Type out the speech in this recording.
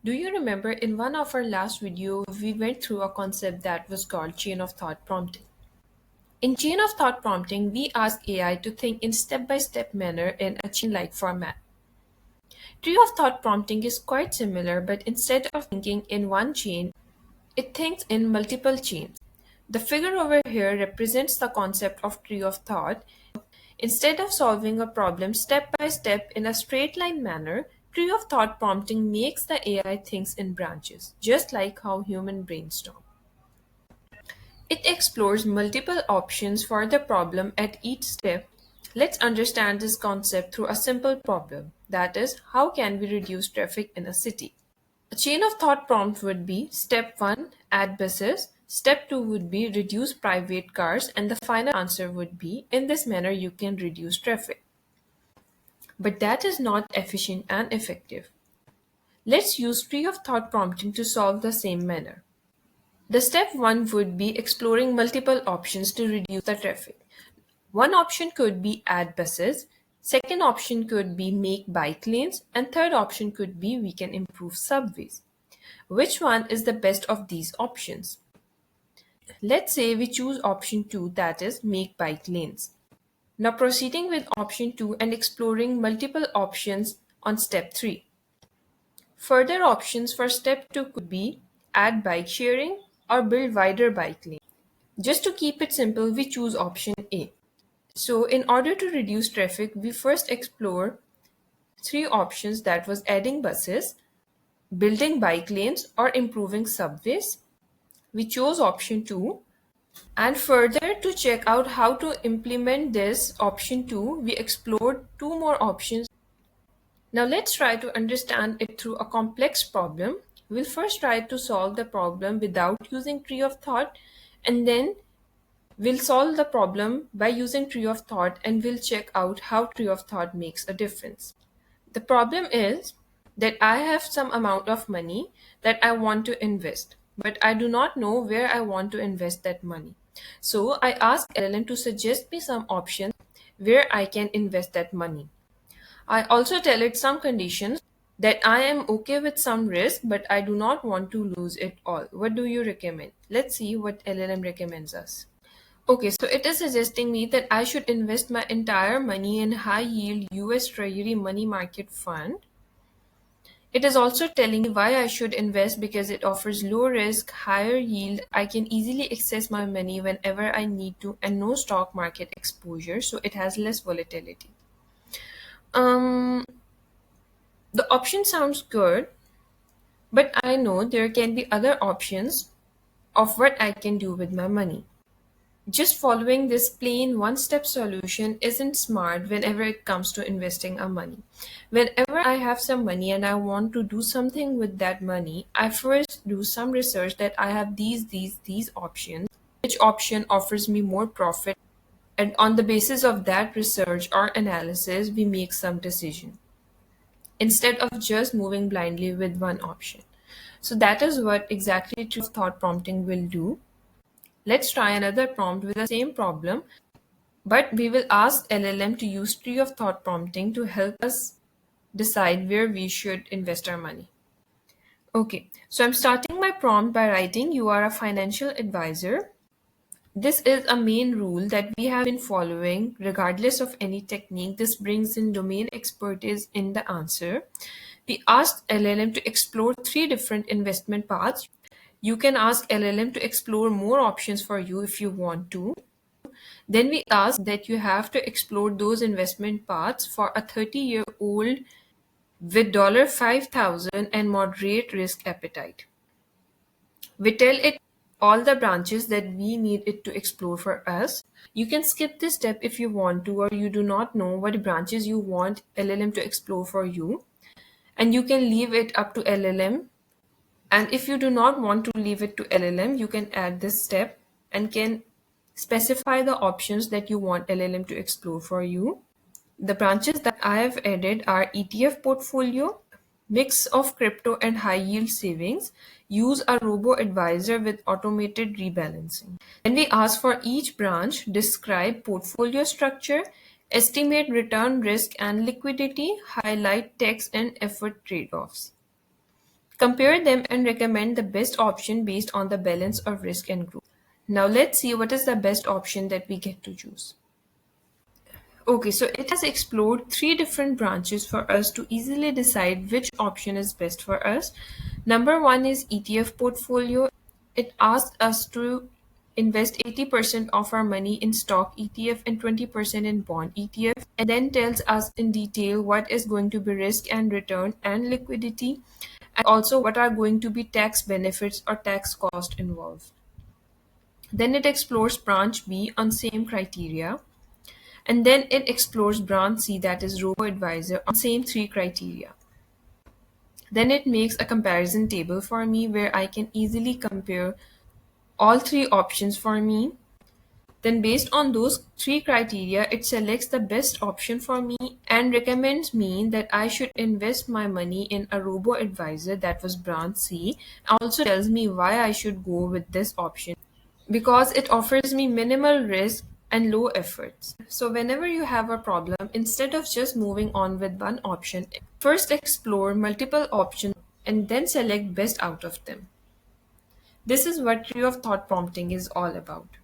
Do you remember in one of our last video, we went through a concept that was called chain of thought prompting. In chain of thought prompting, we ask AI to think in step-by-step manner in a chain-like format. Tree of thought prompting is quite similar, but instead of thinking in one chain, it thinks in multiple chains. The figure over here represents the concept of tree of thought. Instead of solving a problem step by step in a straight line manner, tree of thought prompting makes the AI thinks in branches, just like how human brainstorm. It explores multiple options for the problem at each step. Let's understand this concept through a simple problem. That is, how can we reduce traffic in a city? A chain of thought prompt would be step 1, add buses. Step 2 would be reduce private cars. And the final answer would be in this manner you can reduce traffic. But that is not efficient and effective. Let's use tree of thought prompting to solve the same manner. The step 1 would be exploring multiple options to reduce the traffic. One option could be add buses, second option could be make bike lanes, and third option could be we can improve subways. Which one is the best of these options? Let's say we choose option 2, that is make bike lanes. Now proceeding with option 2 and exploring multiple options on step 3. Further options for step 2 could be add bike sharing or build wider bike lanes. Just to keep it simple, we choose option A. So in order to reduce traffic, we first explore three options, that was adding buses, building bike lanes, or improving subways. We chose option 2. And further, to check out how to implement this option 2, we explored two more options. Now let's try to understand it through a complex problem. We'll first try to solve the problem without using tree of thought, and then we'll solve the problem by using tree of thought, and we'll check out how tree of thought makes a difference. The problem is that I have some amount of money that I want to invest, but I do not know where I want to invest that money. So I ask LLM to suggest me some options where I can invest that money. I also tell it some conditions, that I am okay with some risk, but I do not want to lose it all. What do you recommend? Let's see what LLM recommends us. Okay, so it is suggesting me that I should invest my entire money in high yield US Treasury money market fund. It is also telling me why I should invest because it offers low risk, higher yield. I can easily access my money whenever I need to and no stock market exposure, so it has less volatility. Um, the option sounds good, but I know there can be other options of what I can do with my money. Just following this plain one-step solution isn't smart whenever it comes to investing our money. Whenever I have some money and I want to do something with that money, I first do some research that I have these options, which option offers me more profit, and on the basis of that research or analysis, we make some decision instead of just moving blindly with one option. So that is what exactly true thought prompting will do. Let's try another prompt with the same problem, but we will ask LLM to use tree of thought prompting to help us decide where we should invest our money. Okay, so I'm starting my prompt by writing, you are a financial advisor. This is a main rule that we have been following regardless of any technique. This brings in domain expertise in the answer. We asked LLM to explore three different investment paths. You can ask LLM to explore more options for you if you want to. Then we ask that you have to explore those investment paths for a 30-year-old with $5,000 and moderate risk appetite. We tell it all the branches that we need it to explore for us. You can skip this step if you want to, or you do not know what branches you want LLM to explore for you, and you can leave it up to LLM. And if you do not want to leave it to LLM, you can add this step and can specify the options that you want LLM to explore for you. The branches that I have added are ETF portfolio, mix of crypto and high yield savings, use a robo-advisor with automated rebalancing. Then we ask for each branch, describe portfolio structure, estimate return risk and liquidity, highlight tax and effort trade-offs. compare them, and recommend the best option based on the balance of risk and growth. Now let's see what is the best option that we get to choose. Okay, so it has explored three different branches for us to easily decide which option is best for us. Number one is ETF portfolio. It asks us to invest 80% of our money in stock ETF and 20% in bond ETF, and then tells us in detail what is going to be risk and return and liquidity, and also what are going to be tax benefits or tax cost involved. Then it explores branch B on same criteria, and then it explores branch C, that is robo-advisor, on same three criteria. Then it makes a comparison table for me where I can easily compare all three options for me. Then based on those three criteria, it selects the best option for me and recommends me that I should invest my money in a robo-advisor, that was branch C. Also tells me why I should go with this option, because it offers me minimal risk and low efforts. So, whenever you have a problem, instead of just moving on with one option, first explore multiple options and then select best out of them. This is what tree of thought prompting is all about.